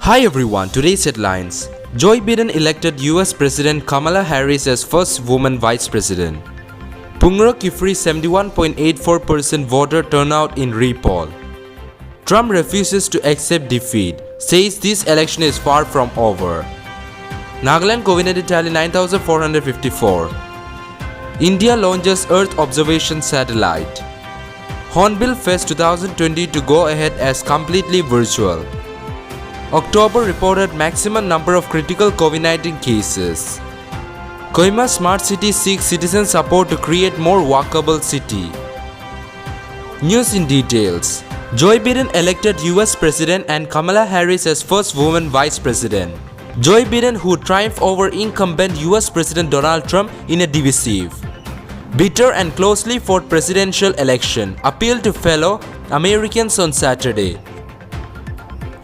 Hi everyone, today's headlines. Joe Biden elected US President Kamala Harris as first woman vice president. Pungra Kifri 71.84% voter turnout in repoll. Trump refuses to accept defeat, says this election is far from over. Nagaland COVID-19 tally 9,454. India launches Earth observation satellite. Hornbill Fest 2020 to go ahead as completely virtual. October reported maximum number of critical COVID-19 cases. Kohima Smart City seeks citizen support to create more walkable city. News in details. Joe Biden elected US President and Kamala Harris as first woman vice president. Joe Biden, who triumphed over incumbent US President Donald Trump in a divisive, bitter and closely fought presidential election, appealed to fellow Americans on Saturday.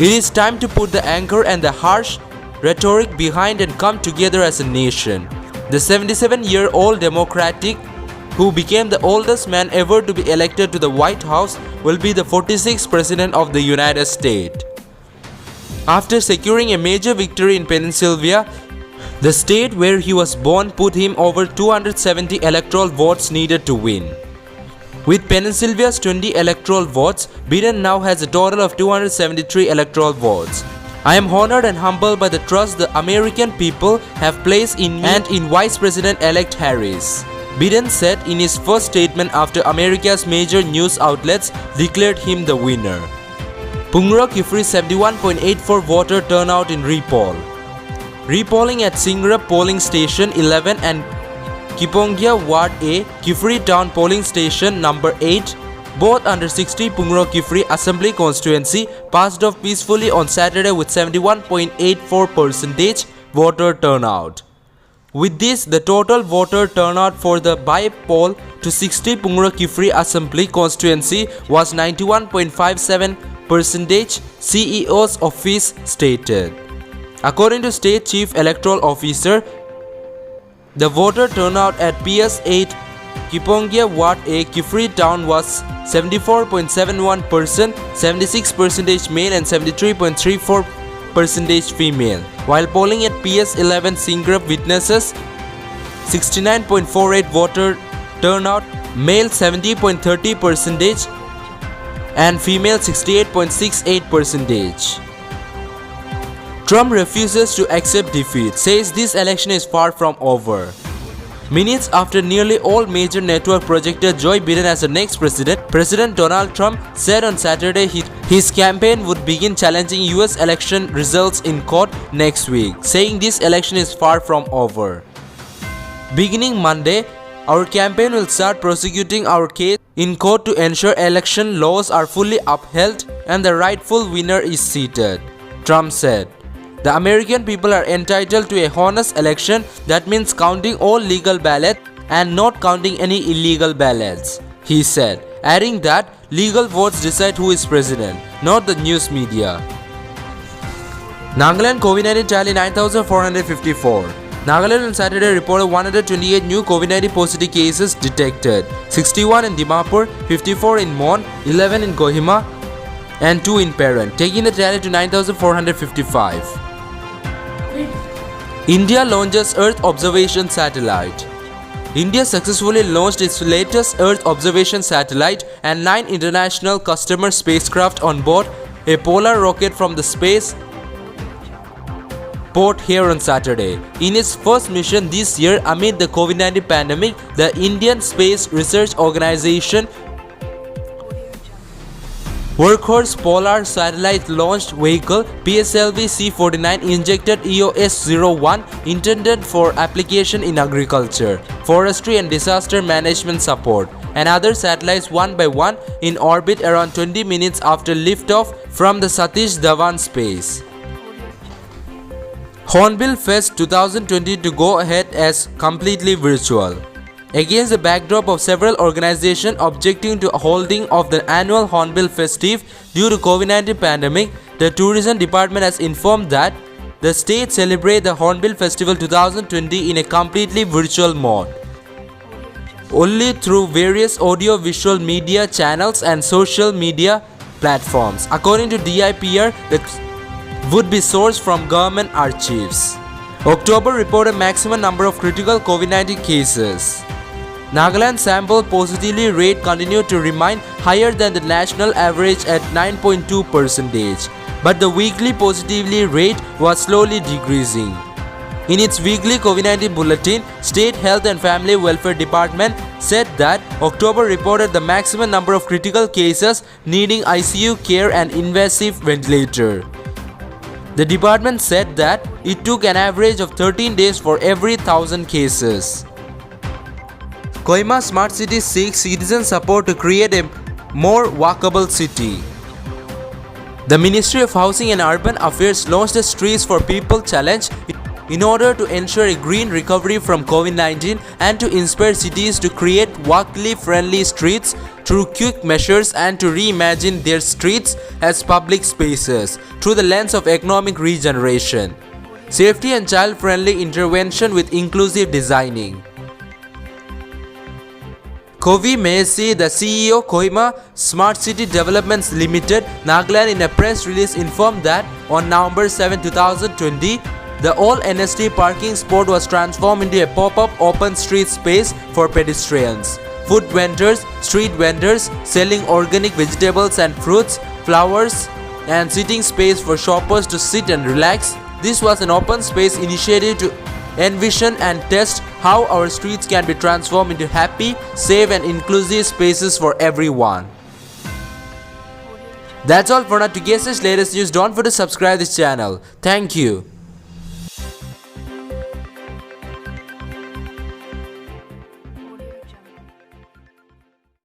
It is time to put the anger and the harsh rhetoric behind and come together as a nation. The 77-year-old Democratic, who became the oldest man ever to be elected to the White House, will be the 46th President of the United States. After securing a major victory in Pennsylvania, the state where he was born, put him over 270 electoral votes needed to win. With Pennsylvania's 20 electoral votes, Biden now has a total of 273 electoral votes. I am honored and humbled by the trust the American people have placed in me and in Vice President-elect Harris, Biden said in his first statement after America's major news outlets declared him the winner. Pungra Kifri 71.84 voter turnout in repoll. Repolling at Singra Polling Station 11 and Kipongia Ward A, Kifri Town Polling Station number 8, both under 60 Pungra Kifri Assembly Constituency, passed off peacefully on Saturday with 71.84% voter turnout. With this, the total voter turnout for the by-poll to 60 Pungra Kifri Assembly Constituency was 91.57%, CEO's office stated. According to State Chief Electoral Officer, the voter turnout at PS8 Kipongia Ward A, Kifri Town was 74.71%, 76% male and 73.34% female, while polling at PS11 Singra witnesses 69.48 voter turnout, male 70.30% and female 68.68%. Trump refuses to accept defeat, says this election is far from over. Minutes after nearly all major networks projected Joe Biden as the next president, President Donald Trump said on Saturday his campaign would begin challenging US election results in court next week, saying this election is far from over. Beginning Monday, our campaign will start prosecuting our case in court to ensure election laws are fully upheld and the rightful winner is seated, Trump said. The American people are entitled to a honest election, that means counting all legal ballots and not counting any illegal ballots, he said, adding that legal votes decide who is president, not the news media. Nagaland COVID-19 tally 9,454. Nagaland on Saturday reported 128 new COVID-19 positive cases detected, 61 in Dimapur, 54 in Mon, 11 in Kohima and 2 in Peran, taking the tally to 9,455. India launches Earth observation satellite. India successfully launched its latest Earth observation satellite and 9 international customer spacecraft on board a polar rocket from the space port here on Saturday. In its first mission this year amid the COVID-19 pandemic, the Indian Space Research Organization Workhorse Polar Satellite Launched Vehicle PSLV C-49 injected EOS-01 intended for application in agriculture, forestry and disaster management support, and other satellites one by one in orbit around 20 minutes after liftoff from the Satish Dhawan space. Hornbill Fest 2020 to go ahead as completely virtual. Against the backdrop of several organizations objecting to holding of the annual Hornbill Festive due to COVID-19 pandemic, the Tourism Department has informed that the state celebrate the Hornbill Festival 2020 in a completely virtual mode, only through various audio-visual media channels and social media platforms. According to DIPR, the would be sourced from government archives. October reported maximum number of critical COVID-19 cases. Nagaland sample positivity rate continued to remain higher than the national average at 9.2%, but the weekly positivity rate was slowly decreasing. In its weekly COVID-19 bulletin, State Health and Family Welfare Department said that October reported the maximum number of critical cases needing ICU care and invasive ventilator. The department said that it took an average of 13 days for every 1,000 cases. Kohima Smart City seeks citizen support to create a more walkable city. The Ministry of Housing and Urban Affairs launched a Streets for People challenge in order to ensure a green recovery from COVID-19 and to inspire cities to create walkably friendly streets through quick measures and to reimagine their streets as public spaces through the lens of economic regeneration, safety and child-friendly intervention with inclusive designing. Kovi Mehesi, the CEO Kohima Smart City Developments Limited, Nagaland, in a press release informed that on November 7, 2020, the old NST parking spot was transformed into a pop-up open street space for pedestrians, food vendors, street vendors selling organic vegetables and fruits, flowers, and sitting space for shoppers to sit and relax. This was an open space initiative to envision and test how our streets can be transformed into happy, safe and inclusive spaces for everyone. That's all for now. To get such latest news, don't forget to subscribe this channel. Thank you.